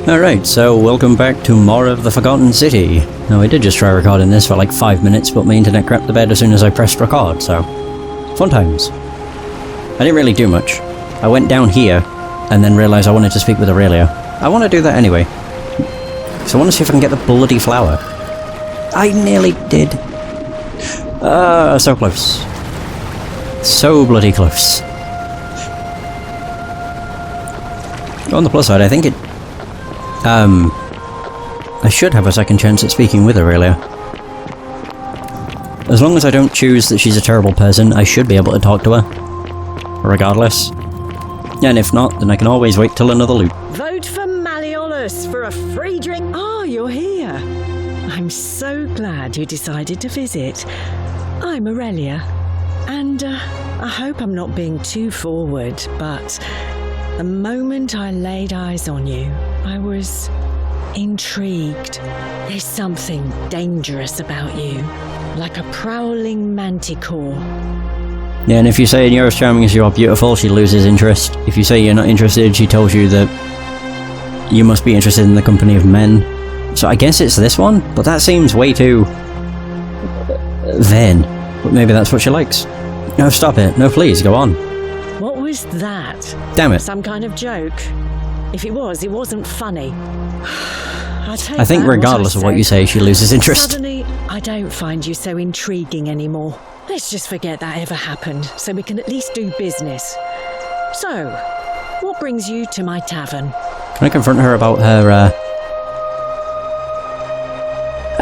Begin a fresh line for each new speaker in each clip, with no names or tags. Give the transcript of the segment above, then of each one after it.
Alright, so welcome back to more of the Forgotten City. Now I did just try recording this for like 5 minutes, but my internet crapped the bed as soon as I pressed record, so... fun times. I didn't really do much. I went down here, and then realised I wanted to speak with Aurelia. I want to do that anyway. So I want to see if I can get the bloody flower. I nearly did. So close. So bloody close. On the plus side, I think it... I should have a second chance at speaking with Aurelia. As long as I don't choose that she's a terrible person, I should be able to talk to her. Regardless. And if not, then I can always wait till another loot.
Vote for Malleolus for a free drink. Oh, you're here. I'm so glad you decided to visit. I'm Aurelia. And I hope I'm not being too forward, but the moment I laid eyes on you, I was intrigued. There's something dangerous about you, like a prowling manticore.
Yeah, and if you say you're as charming as you are beautiful, she loses interest. If you say you're not interested, she tells you that you must be interested in the company of men. So I guess it's this one, but that seems way too... vain. But maybe that's what she likes. No, stop it. No, please, go on.
What was that?
Damn it.
Some kind of joke? If it was, it wasn't funny.
I think regardless of what you say, she loses interest.
Suddenly, I don't find you so intriguing anymore. Let's just forget that ever happened, so we can at least do business. So, what brings you to my tavern?
Can I confront her about her,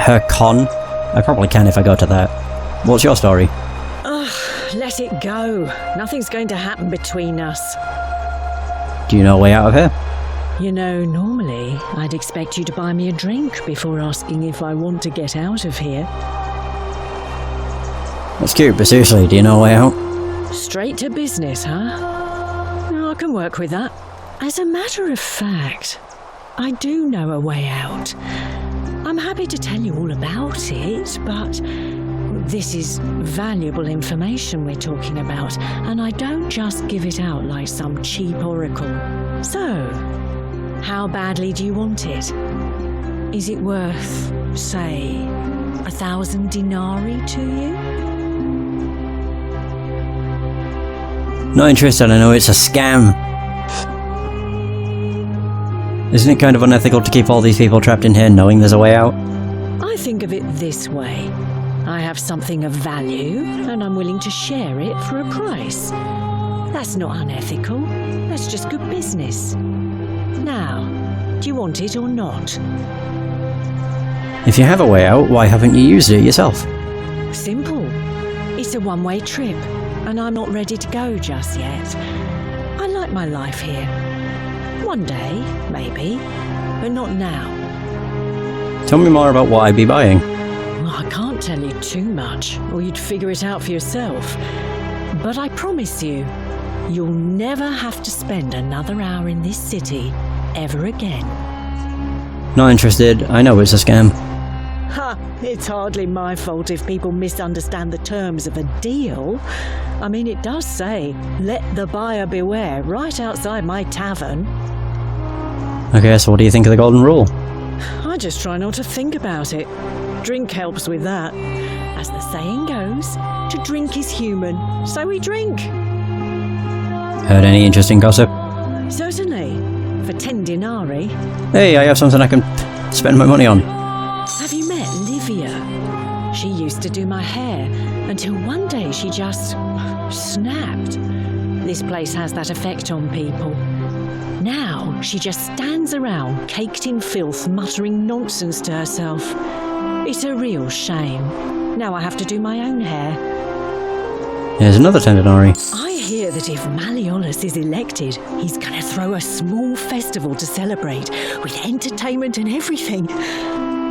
her con? I probably can if I go to that. What's your story?
Ugh, let it go. Nothing's going to happen between us.
Do you know a way out of here?
You know, normally, I'd expect you to buy me a drink before asking if I want to get out of here.
That's cute, but seriously, do you know a way out?
Straight to business, huh? I can work with that. As a matter of fact, I do know a way out. I'm happy to tell you all about it, but this is valuable information we're talking about, and I don't just give it out like some cheap oracle. So, how badly do you want it? Is it worth, say, 1,000 denarii to you?
Not interested, I know it's a scam. Isn't it kind of unethical to keep all these people trapped in here knowing there's a way out?
I think of it this way. I have something of value, and I'm willing to share it for a price. That's not unethical. That's just good business. Now, do you want it or not?
If you have a way out, why haven't you used it yourself?
Simple. It's a one-way trip, and I'm not ready to go just yet. I like my life here. One day, maybe, but not now.
Tell me more about what I'd be buying.
Well, I can't tell you too much, or you'd figure it out for yourself. But I promise you, you'll never have to spend another hour in this city ever again.
Not interested. I know it's a scam.
Ha! It's hardly my fault if people misunderstand the terms of a deal. I mean, it does say, let the buyer beware, right outside my tavern.
Okay, so what do you think of the golden rule?
I just try not to think about it. Drink helps with that. As the saying goes, to drink is human, so we drink.
Heard any interesting gossip?
Certainly. For 10 denarii.
Hey, I have something I can spend my money on.
Have you met Livia? She used to do my hair, until one day she just snapped. This place has that effect on people. Now she just stands around, caked in filth, muttering nonsense to herself. It's a real shame. Now I have to do my own hair.
Here's another 10 denarii.
I hear that if Malleolus is elected, he's gonna throw a small festival to celebrate, with entertainment and everything.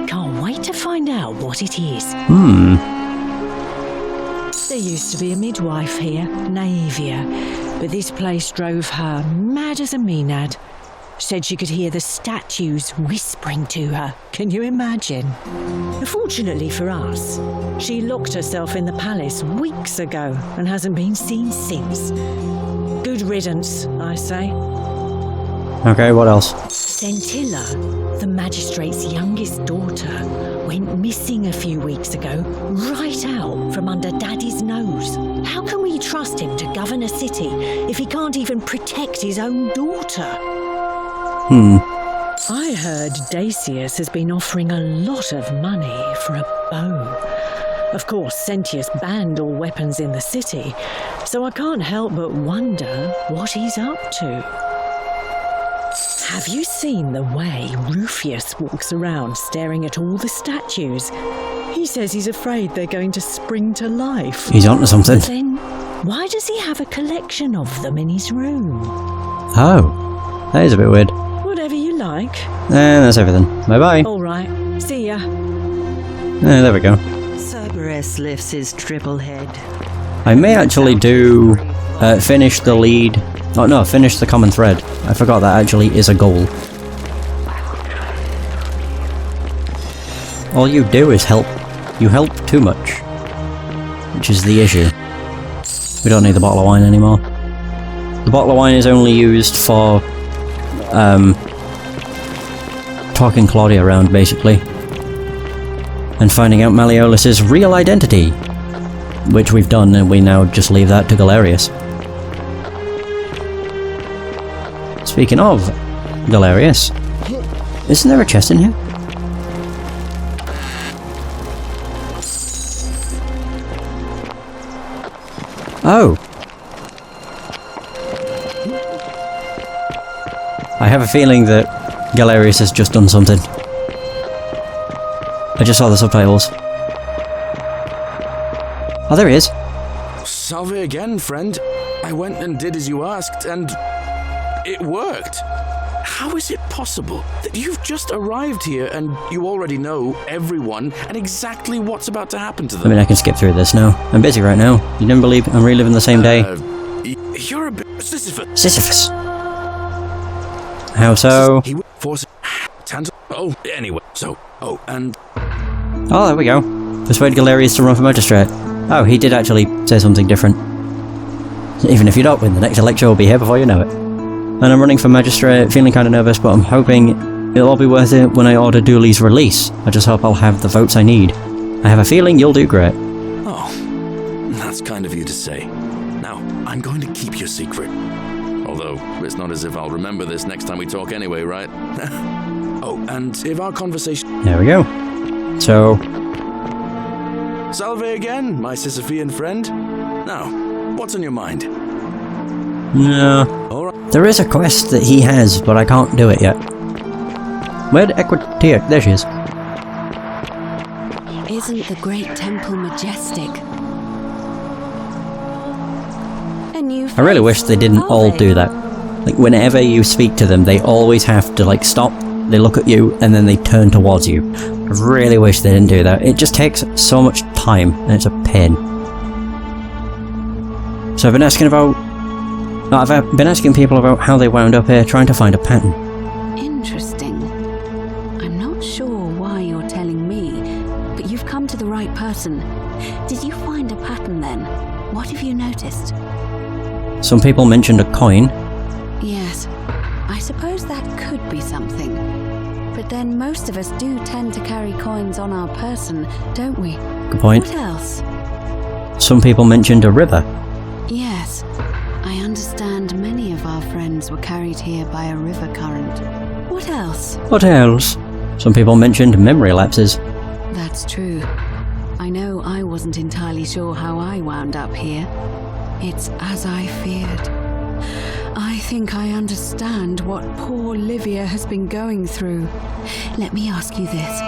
Can't wait to find out what it is. There used to be a midwife here, Naevia, but this place drove her mad as a Maenad. Said she could hear the statues whispering to her. Can you imagine? Fortunately for us, she locked herself in the palace weeks ago and hasn't been seen since. Good riddance, I say.
Okay, what else?
Scintilla, the magistrate's youngest daughter, went missing a few weeks ago, right out from under Daddy's nose. How can we trust him to govern a city if he can't even protect his own daughter? I heard Dacius has been offering a lot of money for a bow. Of course, Sentius banned all weapons in the city, so I can't help but wonder what he's up to. Have you seen the way Rufius walks around staring at all the statues? He says he's afraid they're going to spring to life.
He's onto something.
But then, why does he have a collection of them in his room?
Oh, that is a bit weird.
Whatever you like.
That's everything. Bye-bye.
All right, see ya.
There we go.
Cerberus lifts his triple head.
I may actually do finish the lead. Oh no, finish the common thread. I forgot that actually is a goal. All you do is help. You help too much. Which is the issue. We don't need the bottle of wine anymore. The bottle of wine is only used for talking Claudia around, basically. And finding out Malleolus's real identity. Which we've done, and we now just leave that to Galerius. Speaking of Galerius, isn't there a chest in here? Oh! I have a feeling that Galerius has just done something. I just saw the subtitles. Oh, there he is.
Salve again, friend. I went and did as you asked, and it worked. How is it possible that you've just arrived here and you already know everyone and exactly what's about to happen to them?
I mean, I can skip through this now. I'm busy right now. You didn't believe I'm reliving the same day?
You're a bit Sisyphus.
Sisyphus. How so?
He would force Oh, anyway. So, and
Oh, there we go. Persuade Galerius to run for magistrate. Oh, he did actually say something different. Even if you don't win, the next election will be here before you know it. And I'm running for magistrate, feeling kind of nervous, but I'm hoping it'll all be worth it when I order Dooley's release. I just hope I'll have the votes I need. I have a feeling you'll do great.
Oh, that's kind of you to say. Now, I'm going to keep your secret. Although, it's not as if I'll remember this next time we talk anyway, right? Oh, and if our conversation...
There we go. So...
Salve again, my Sisyphean friend. Now, what's on your mind?
No.
Alright.
There is a quest that he has, but I can't do it yet. Where'd Equitia? There she is.
Isn't the great temple majestic? A new
I really wish they didn't all do that. Like, whenever you speak to them, they always have to, like, stop, they look at you, and then they turn towards you. I really wish they didn't do that. It just takes so much time, and it's a pain. So I've been asking about... I've been asking people about how they wound up here, trying to find a pattern.
Interesting. I'm not sure why you're telling me, but you've come to the right person. Did you find a pattern then? What have you noticed?
Some people mentioned a coin.
Yes, I suppose that could be something. But then most of us do tend to carry coins on our person, don't we?
Good point.
What else?
Some people mentioned a river.
Yes, I understand many of our friends were carried here by a river current. What else?
What else? Some people mentioned memory lapses.
That's true. I know I wasn't entirely sure how I wound up here. It's as I feared. I think I understand what poor Livia has been going through. Let me ask you this.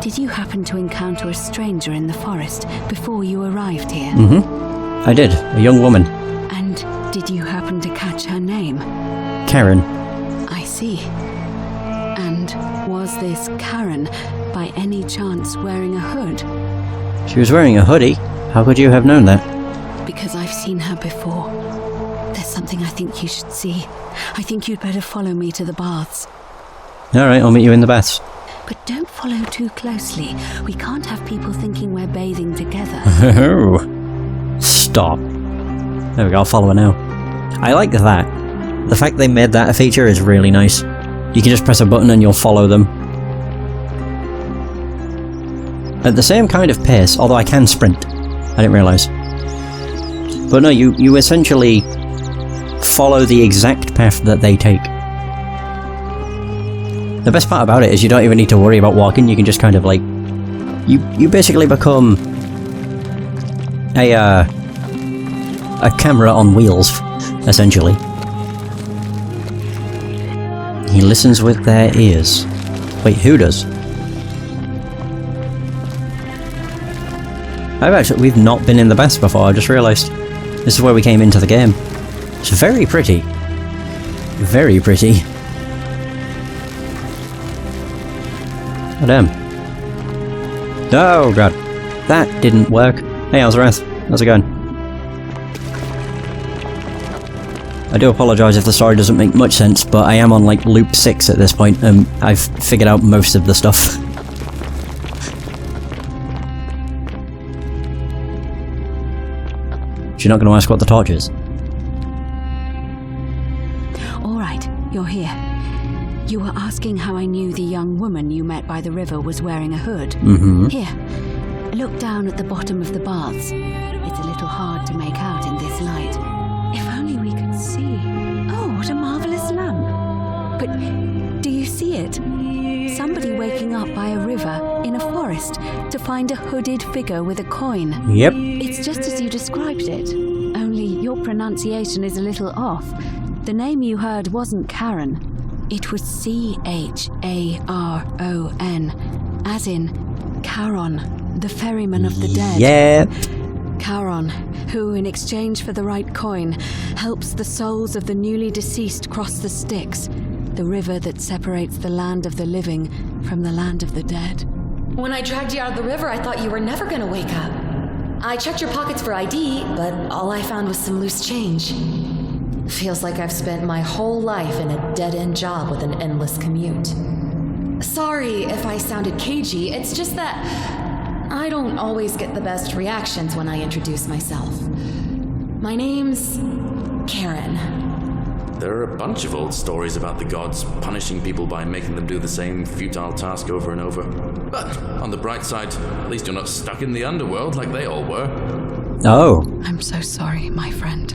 Did you happen to encounter a stranger in the forest before you arrived here?
Mm-hmm. I did. A young woman.
And did you happen to catch her name?
Karen.
I see. And was this Karen, by any chance, wearing a hood?
She was wearing a hoodie. How could you have known that?
Because I've seen her before. There's something I think you should see. I think you'd better follow me to the baths.
Alright, I'll meet you in the baths.
But don't follow too closely. We can't have people thinking we're bathing together.
Oh. Stop. There we go, I'll follow her now. I like that. The fact they made that a feature is really nice. You can just press a button and you'll follow them. At the same kind of pace, although I can sprint. I didn't realise. But no, you essentially follow the exact path that they take. The best part about it is you don't even need to worry about walking, you can just kind of like... You basically become... a camera on wheels, essentially. He listens with their ears. Wait, who does? We've not been in the baths before, I just realised. This is where we came into the game. It's very pretty. Very pretty. Oh damn. Oh god. That didn't work. Hey, how's Wrath? How's it going? I do apologise if the story doesn't make much sense, but I am on like loop 6 at this point, and I've figured out most of the stuff. You're not going to ask what the torch is?
Alright, you're here. You were asking how I knew the young woman you met by the river was wearing a hood.
Mm-hmm.
Here, look down at the bottom of the baths. It's a little hard to make out in this light. If only we could see. Oh, what a marvellous lamp. But do you see it? Somebody waking up by a river in a forest to find a hooded figure with a coin.
Yep.
It's just as you described it, only your pronunciation is a little off. The name you heard wasn't Karen. It was C-H-A-R-O-N, as in Charon, the ferryman of the dead.
Yep.
Charon, who in exchange for the right coin, helps the souls of the newly deceased cross the Styx, the river that separates the land of the living from the land of the dead.
When I dragged you out of the river, I thought you were never gonna wake up. I checked your pockets for ID, but all I found was some loose change. Feels like I've spent my whole life in a dead-end job with an endless commute. Sorry if I sounded cagey, it's just that I don't always get the best reactions when I introduce myself. My name's Karen.
There are a bunch of old stories about the gods punishing people by making them do the same futile task over and over. But on the bright side, at least you're not stuck in the underworld like they all were.
Oh.
I'm so sorry, my friend.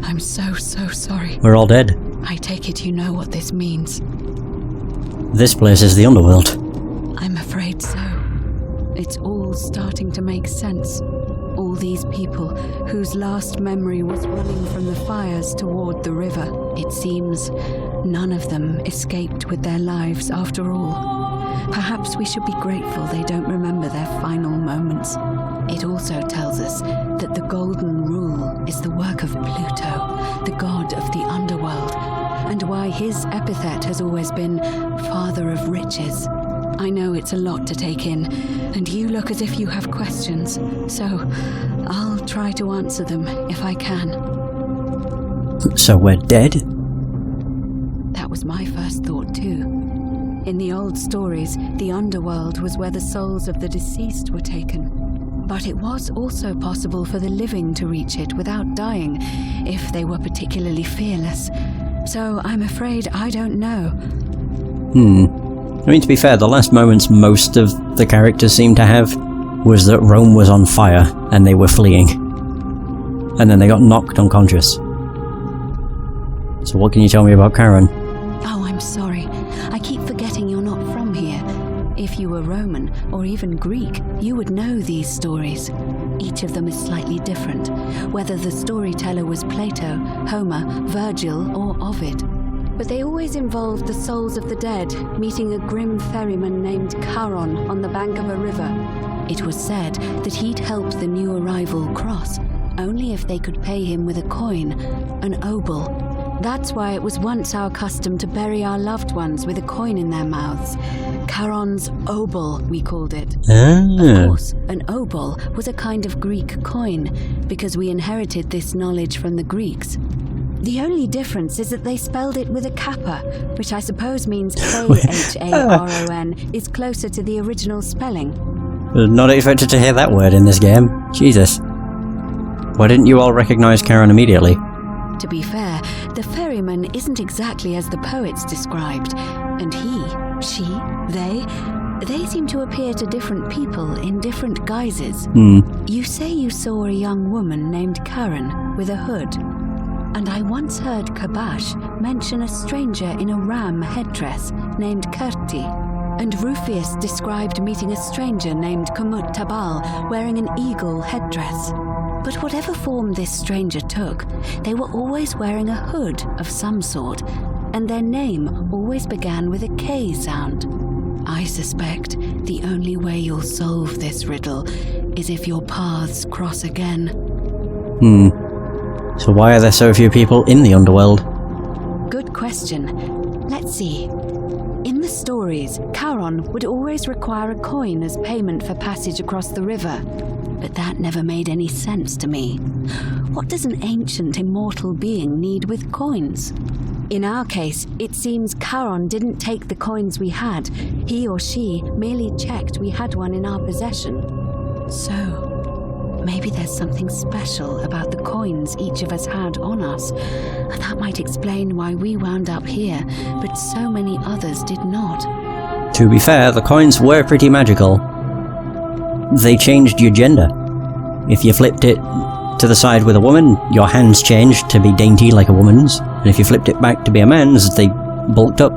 I'm so sorry.
We're all dead.
I take it you know what this means.
This place is the underworld.
I'm afraid so. It's all starting to make sense. All these people whose last memory was running from the fires toward the river. It seems none of them escaped with their lives after all. Perhaps we should be grateful they don't remember their final moments. It also tells us that the Golden Rule is the work of Pluto, the god of the underworld, and why his epithet has always been Father of Riches. I know it's a lot to take in, and you look as if you have questions, so I'll try to answer them if I can.
So we're dead?
That was my first thought too. In the old stories, the underworld was where the souls of the deceased were taken. But it was also possible for the living to reach it without dying, if they were particularly fearless. So I'm afraid I don't know.
I mean, to be fair, the last moments most of the characters seem to have was that Rome was on fire and they were fleeing. And then they got knocked unconscious. So what can you tell me about Karen?
Oh, I'm sorry. I keep forgetting you're not from here. If you were Roman, or even Greek, you would know these stories. Each of them is slightly different, whether the storyteller was Plato, Homer, Virgil, or Ovid. But they always involved the souls of the dead meeting a grim ferryman named Charon on the bank of a river. It was said that he'd helped the new arrival cross, only if they could pay him with a coin, an obol. That's why it was once our custom to bury our loved ones with a coin in their mouths. Charon's obol, we called it. Of course, an obol was a kind of Greek coin, because we inherited this knowledge from the Greeks. The only difference is that they spelled it with a kappa, which I suppose means K-H-A-R-O-N is closer to the original spelling.
Not expected to hear that word in this game. Jesus. Why didn't you all recognize Karen immediately?
To be fair, the ferryman Simon isn't exactly as the poets described, and he, she, they seem to appear to different people in different guises. You say you saw a young woman named Karen with a hood, and I once heard Kabash mention a stranger in a ram headdress named Kurti, and Rufius described meeting a stranger named Kumut Tabal wearing an eagle headdress. But whatever form this stranger took, they were always wearing a hood of some sort, and their name always began with a K sound. I suspect the only way you'll solve this riddle is if your paths cross again.
So why are there so few people in the underworld?
Good question. Let's see. In the stories, Charon would always require a coin as payment for passage across the river. But that never made any sense to me. What does an ancient immortal being need with coins? In our case, it seems Charon didn't take the coins we had. He or she merely checked we had one in our possession. So, maybe there's something special about the coins each of us had on us. That might explain why we wound up here, but so many others did not.
To be fair, the coins were pretty magical. They changed your gender. If you flipped it to the side with a woman, your hands changed to be dainty like a woman's, and if you flipped it back to be a man's, they bulked up.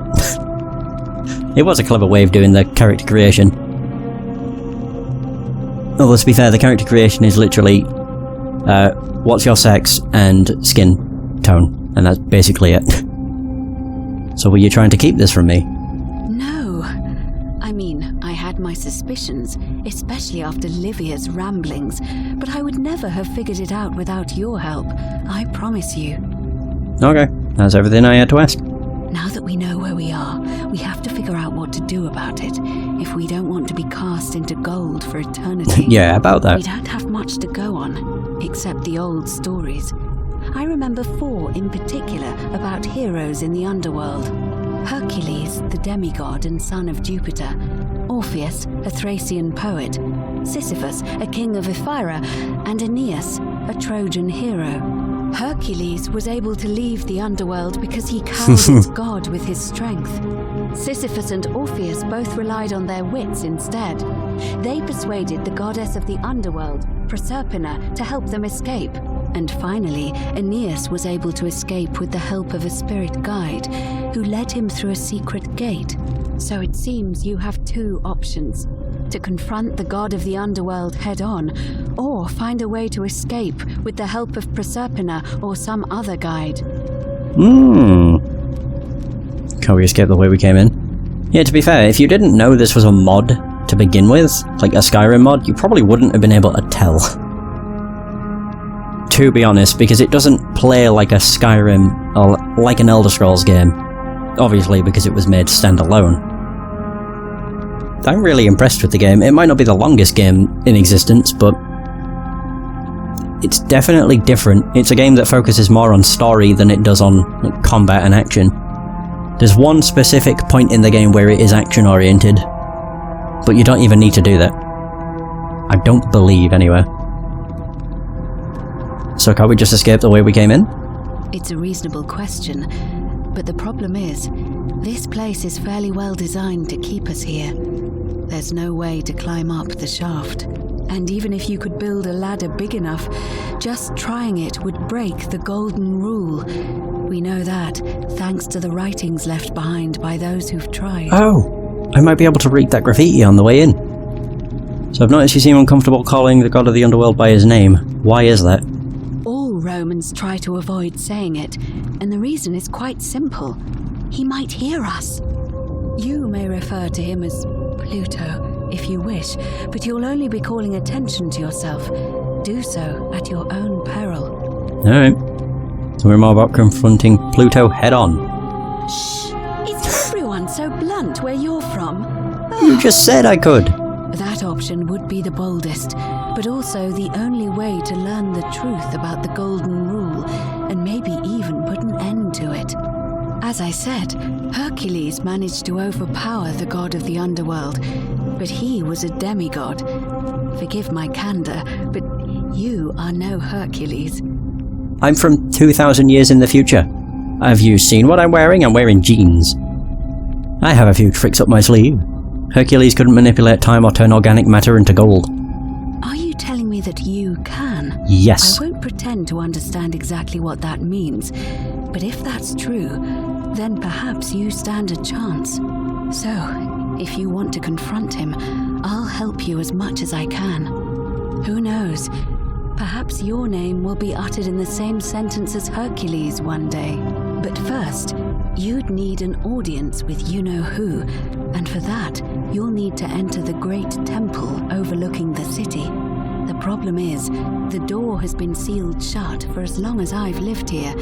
It was a clever way of doing the character creation. Although to be fair, the character creation is literally what's your sex and skin tone, and that's basically it. So were you trying to keep this from me?
No. I mean, I had my suspicions, especially after Livia's ramblings, but I would never have figured it out without your help, I promise you.
Okay, that's everything I had to ask.
Now that we know where we are, we have to figure out what to do about it, if we don't want to be cast into gold for eternity.
Yeah, about that.
We don't have much to go on, except the old stories. I remember 4 in particular about heroes in the underworld. Hercules, the demigod and son of Jupiter, Orpheus, a Thracian poet, Sisyphus, a king of Ephyra, and Aeneas, a Trojan hero. Hercules was able to leave the underworld because he cowed its god with his strength. Sisyphus and Orpheus both relied on their wits instead. They persuaded the goddess of the underworld, Proserpina, to help them escape. And finally, Aeneas was able to escape with the help of a spirit guide, who led him through a secret gate. So it seems you have 2 options: to confront the god of the underworld head-on, or find a way to escape with the help of Proserpina or some other guide.
Can we escape the way we came in? Yeah, to be fair, if you didn't know this was a mod to begin with, like a Skyrim mod, you probably wouldn't have been able to tell. To be honest, because it doesn't play like a Skyrim or like an Elder Scrolls game. Obviously, because it was made standalone. I'm really impressed with the game. It might not be the longest game in existence, but it's definitely different. It's a game that focuses more on story than it does on like, combat and action. There's one specific point in the game where it is action-oriented, but you don't even need to do that. I don't believe, anyway. So can't we just escape the way we came in?
It's a reasonable question, but the problem is, this place is fairly well designed to keep us here. There's no way to climb up the shaft. And even if you could build a ladder big enough, just trying it would break the golden rule. We know that, thanks to the writings left behind by those who've tried.
Oh, I might be able to read that graffiti on the way in. So I've noticed you seem uncomfortable calling the god of the underworld by his name. Why is that?
All Romans try to avoid saying it, and the reason is quite simple. He might hear us. You may refer to him as Pluto, if you wish, but you'll only be calling attention to yourself. Do so at your own peril.
Alright. So we're more about confronting Pluto head-on.
Shh! Is everyone so blunt where you're from?
You just said I could!
That option would be the boldest, but also the only way to learn the truth about the Golden Rule, and maybe even put an end to it. As I said, Hercules managed to overpower the god of the underworld, but he was a demigod. Forgive my candor, but you are no Hercules.
I'm from 2,000 years in the future. Have you seen what I'm wearing? I'm wearing jeans. I have a few tricks up my sleeve. Hercules couldn't manipulate time or turn organic matter into gold.
Are you telling me that you can?
Yes.
I won't pretend to understand exactly what that means, but if that's true, then perhaps you stand a chance. So, if you want to confront him, I'll help you as much as I can. Who knows? Perhaps your name will be uttered in the same sentence as Hercules one day. But first, you'd need an audience with you-know-who, and for that, you'll need to enter the great temple overlooking the city. The problem is, the door has been sealed shut for as long as I've lived here,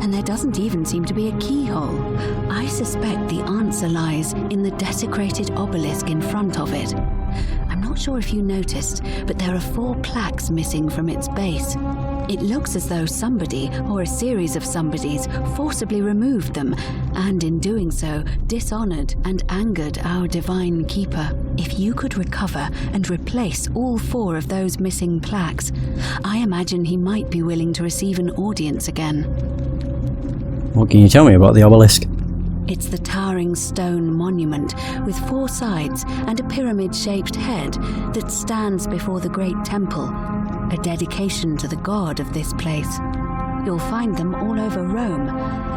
and there doesn't even seem to be a keyhole. I suspect the answer lies in the desecrated obelisk in front of it. I'm not sure if you noticed, but there are 4 plaques missing from its base. It looks as though somebody, or a series of somebodies, forcibly removed them, and in doing so, dishonored and angered our divine keeper. If you could recover and replace all 4 of those missing plaques, I imagine he might be willing to receive an audience again.
What can you tell me about the obelisk?
It's the towering stone monument with 4 sides and a pyramid-shaped head that stands before the great temple, a dedication to the god of this place. You'll find them all over Rome,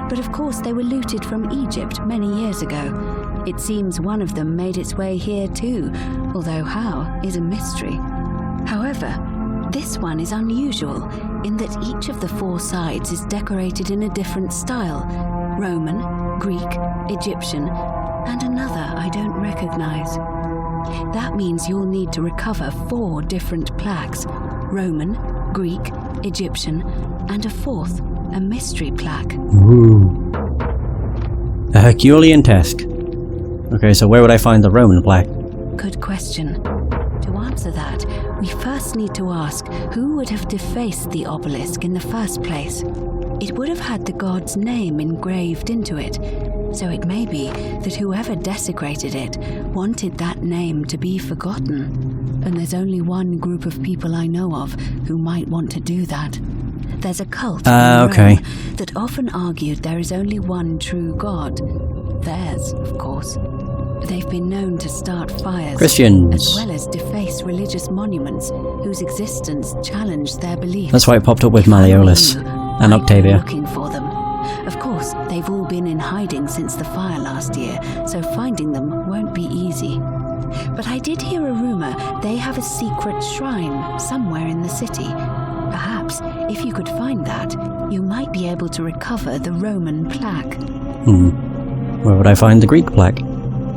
but of course they were looted from Egypt many years ago. It seems one of them made its way here too, although how is a mystery. However, this one is unusual in that each of the 4 sides is decorated in a different style: Roman, Greek, Egyptian, and another I don't recognize. That means you'll need to recover 4 different plaques: Roman, Greek, Egyptian, and a 4th, a mystery plaque.
Ooh. A Herculean task. Okay, so where would I find the Roman plaque?
Good question. To answer that, we first need to ask who would have defaced the obelisk in the first place. It would have had the god's name engraved into it, so it may be that whoever desecrated it wanted that name to be forgotten. And there's only one group of people I know of who might want to do that. There's a cult in Rome that often argued there is only one true god. Theirs, of course. They've been known to start fires,
Christians,
as well as deface religious monuments whose existence challenged their beliefs.
That's why it popped up with Malleolus and Octavia.
Looking for them. Of course, they've all been in hiding since the fire last year, so finding them won't be easy. But I did hear a rumor they have a secret shrine somewhere in the city. Perhaps, if you could find that, you might be able to recover the Roman plaque.
Where would I find the Greek plaque?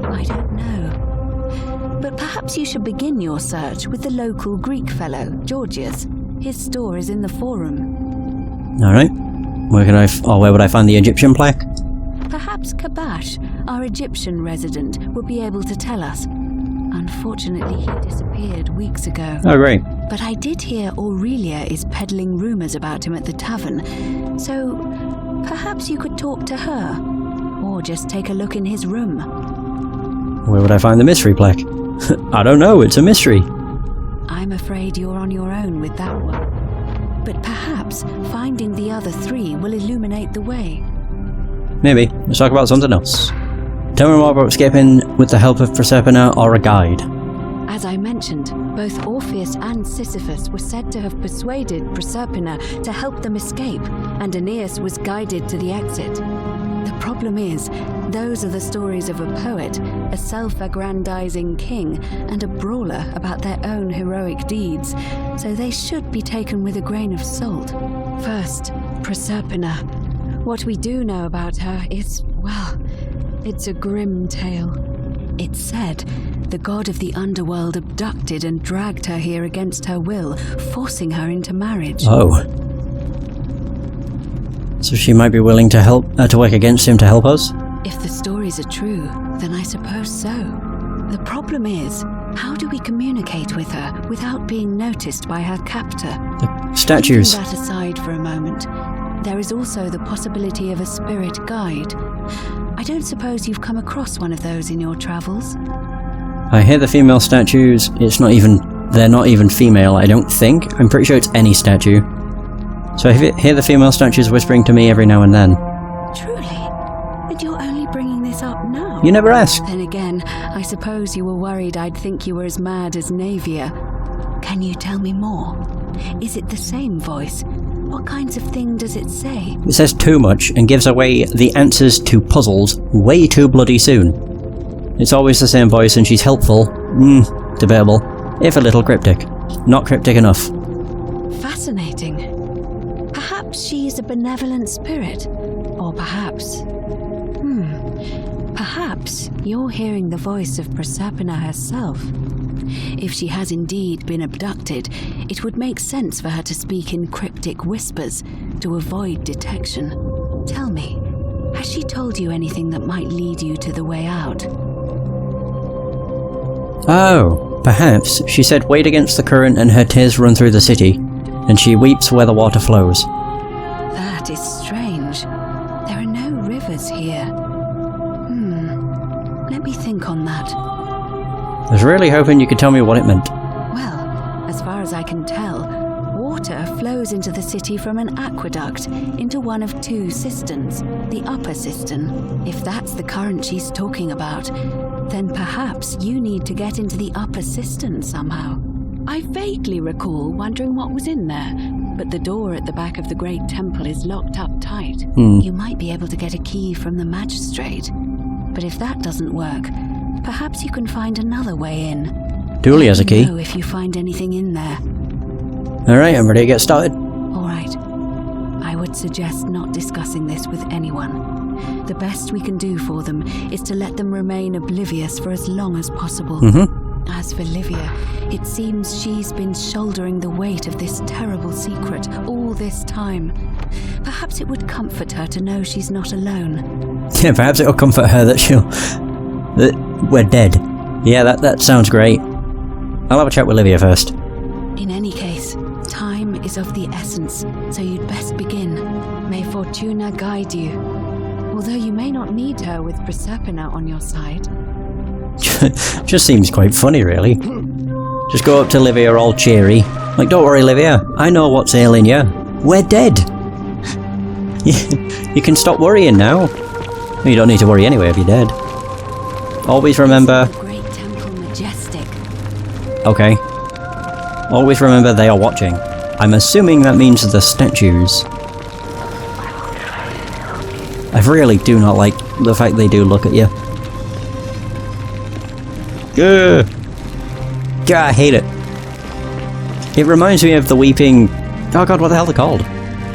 I don't know. But perhaps you should begin your search with the local Greek fellow, Georgius. His store is in the forum.
Alright. Where would I find the Egyptian plaque?
Perhaps Kabash, our Egyptian resident, will be able to tell us. Unfortunately, he disappeared weeks ago.
Oh, great.
But I did hear Aurelia is peddling rumors about him at the tavern, so perhaps you could talk to her, or just take a look in his room.
Where would I find the mystery plaque? I don't know, it's a mystery.
I'm afraid you're on your own with that one. But perhaps finding the other 3 will illuminate the way.
Maybe. Let's talk about something else. Tell me more about escaping with the help of Proserpina or a guide.
As I mentioned, both Orpheus and Sisyphus were said to have persuaded Proserpina to help them escape, and Aeneas was guided to the exit. The problem is, those are the stories of a poet, a self-aggrandizing king, and a brawler about their own heroic deeds, so they should be taken with a grain of salt. First, Proserpina. What we do know about her is, well, it's a grim tale. It's said the god of the underworld abducted and dragged her here against her will, forcing her into marriage.
Oh. So she might be willing to to work against him to help us?
If the stories are true, then I suppose so. The problem is, how do we communicate with her without being noticed by her captor?
The statues.
Keeping that aside for a moment, there is also the possibility of a spirit guide. I don't suppose you've come across one of those in your travels?
I hear the female statues, they're not even female, I don't think. I'm pretty sure it's any statue. So I hear the female statues whispering to me every now and then.
True
You never asked.
Then again, I suppose you were worried I'd think you were as mad as Navia. Can you tell me more? Is it the same voice? What kinds of thing does it say?
It says too much and gives away the answers to puzzles way too bloody soon. It's always the same voice and she's helpful. Debatable. If a little cryptic. Not cryptic enough.
Fascinating. Perhaps she's a benevolent spirit. Or perhaps... Perhaps you're hearing the voice of Proserpina herself. If she has indeed been abducted, it would make sense for her to speak in cryptic whispers to avoid detection. Tell me, has she told you anything that might lead you to the way out?
Oh, perhaps. She said wade against the current and her tears run through the city, and she weeps where the water flows.
That is strange. There are no rivers here. Let me think on that.
I was really hoping you could tell me what it meant.
Well, as far as I can tell, water flows into the city from an aqueduct into one of two cisterns, the upper cistern. If that's the current she's talking about, then perhaps you need to get into the upper cistern somehow. I vaguely recall wondering what was in there, but the door at the back of the great temple is locked up tight. You might be able to get a key from the magistrate. But if that doesn't work, perhaps you can find another way in.
Dooley has a key.
Let me know if you find anything in there.
Alright, I'm ready to get started.
Alright. I would suggest not discussing this with anyone. The best we can do for them is to let them remain oblivious for as long as possible. As for Livia, it seems she's been shouldering the weight of this terrible secret all this time. Perhaps it would comfort her to know she's not alone.
Yeah, perhaps it'll comfort her that that we're dead. Yeah, that sounds great. I'll have a chat with Livia first.
In any case, time is of the essence, so you'd best begin. May Fortuna guide you. Although you may not need her with Proserpina on your side.
Just seems quite funny, really. Just go up to Livia all cheery. Like, don't worry, Livia. I know what's ailing you. We're dead. You can stop worrying now. You don't need to worry anyway if you're dead. Always remember...
The great temple majestic.
Okay. Always remember they are watching. I'm assuming that means the statues. I really do not like the fact they do look at you. Gah! Gah, I hate it. It reminds me of the weeping... Oh god, what the hell are they called?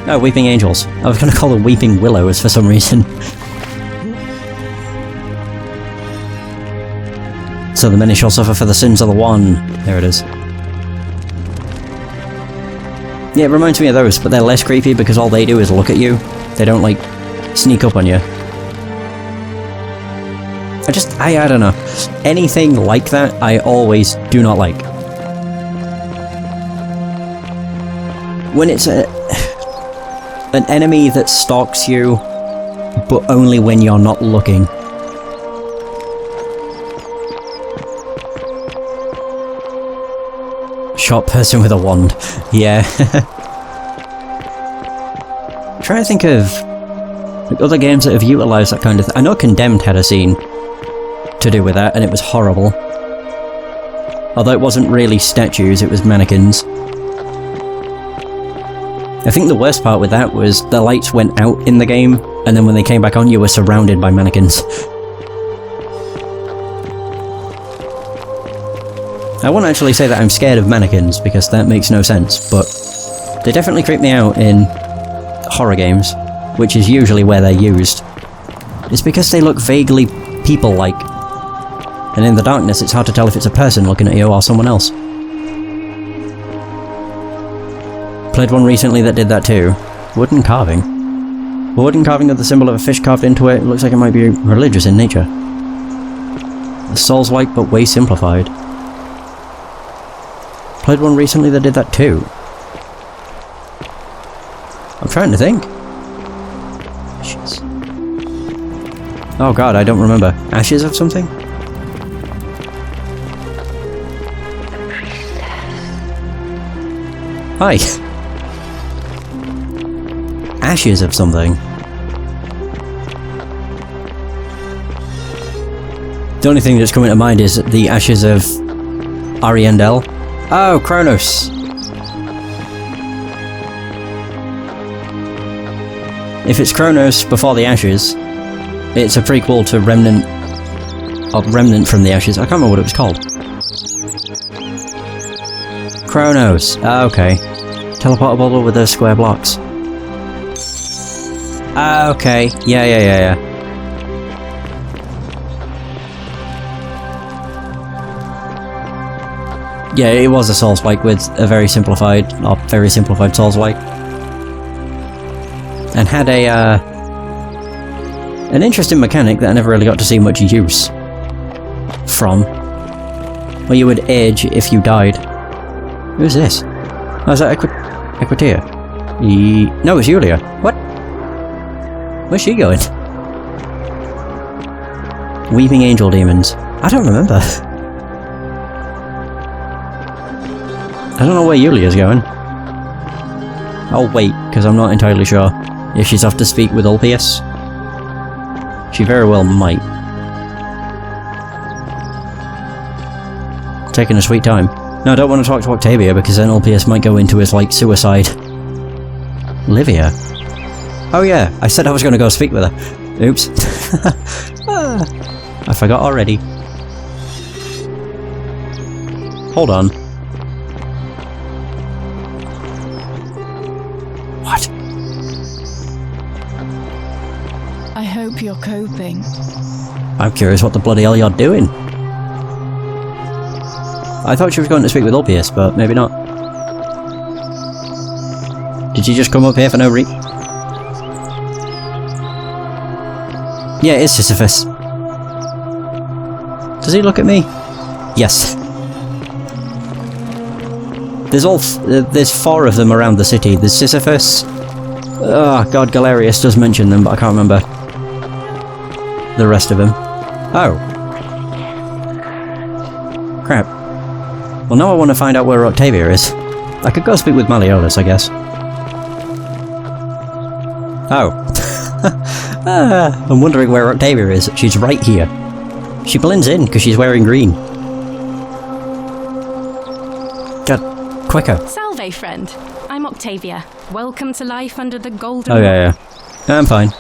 Oh, weeping angels. I was going to call them weeping willows for some reason. So the many shall suffer for the sins of the one. There it is. Yeah, it reminds me of those, but they're less creepy because all they do is look at you. They don't, like, sneak up on you. I don't know. Anything like that, I always do not like. When it's an enemy that stalks you, but only when you're not looking. Short person with a wand. Yeah. I'm trying to think of other games that have utilised that kind of thing. I know Condemned had a scene to do with that, and it was horrible. Although it wasn't really statues, it was mannequins. I think the worst part with that was the lights went out in the game, and then when they came back on, you were surrounded by mannequins. I won't actually say that I'm scared of mannequins, because that makes no sense, but they definitely creep me out in horror games, which is usually where they're used. It's because they look vaguely people-like. And in the darkness, it's hard to tell if it's a person looking at you or someone else. Played one recently that did that too. Wooden carving. Wooden carving of the symbol of a fish carved into it. It looks like it might be religious in nature. Souls-like, but way simplified. Played one recently that did that too. I'm trying to think. Ashes. Oh god, I don't remember. Ashes of something? Hi. Ashes of something. The only thing that's coming to mind is the ashes of Ariandel. Oh, Kronos! If it's Kronos before the ashes, it's a prequel to Remnant from the Ashes. I can't remember what it was called. Kronos. Ah, okay. Teleportable with those square blocks. Ah, okay. Yeah. Yeah, it was a Souls-like with a very simplified Souls-like. And had an interesting mechanic that I never really got to see much use from. Where you would age if you died. Who's this? Oh, is that Equitia? No, it's Yulia. What? Where's she going? Weeping Angel Demons. I don't remember. I don't know where Yulia's going. I'll wait, because I'm not entirely sure if she's off to speak with Ulpius. She very well might. Taking a sweet time. No, I don't want to talk to Octavia because then Ulpius might go into his, like, suicide. Livia? Oh yeah, I said I was going to go speak with her. Oops. I forgot already. Hold on. What?
I hope you're coping.
I'm curious what the bloody hell you're doing. I thought she was going to speak with Ulpius, but maybe not. Did you just come up here for no reason? Yeah, it is Sisyphus. Does he look at me? Yes. There's 4 of them around the city. There's Sisyphus. Oh god, Galerius does mention them, but I can't remember the rest of them. Oh. Crap. Well, now I want to find out where Octavia is. I could go speak with Malleolus, I guess. Oh. I'm wondering where Octavia is. She's right here. She blends in because she's wearing green. God, quicker.
Salve, friend. I'm Octavia. Welcome to life under the golden...
Oh, yeah. I'm fine.